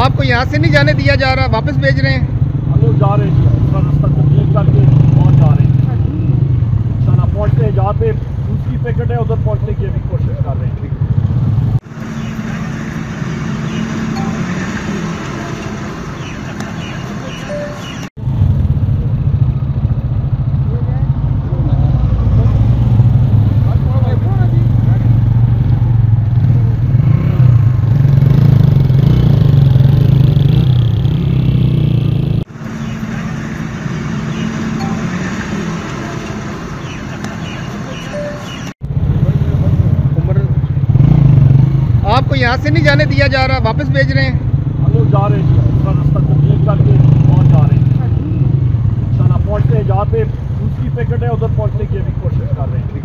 आपको यहाँ से नहीं जाने दिया जा रहा, वापस भेज रहे हैं? हम लोग जा रहे हैं, दूसरा रास्ता तब्दील करके और जा रहे हैं। इंशाल्लाह पहुँचते हैं जहाँ पे दूसरी पैकेट है, उधर पहुँचने की अभी कोशिश कर रहे हैं। आपको यहाँ से नहीं जाने दिया जा रहा, वापस भेज रहे हैं? हम लोग जा रहे हैं, दूसरा रास्ता तब्दील करके और जा रहे हैं। इंशाल्लाह पहुँचते हैं जहाँ पे दूसरी पैकेट है, उधर पहुँचने की अभी कोशिश कर रहे हैं।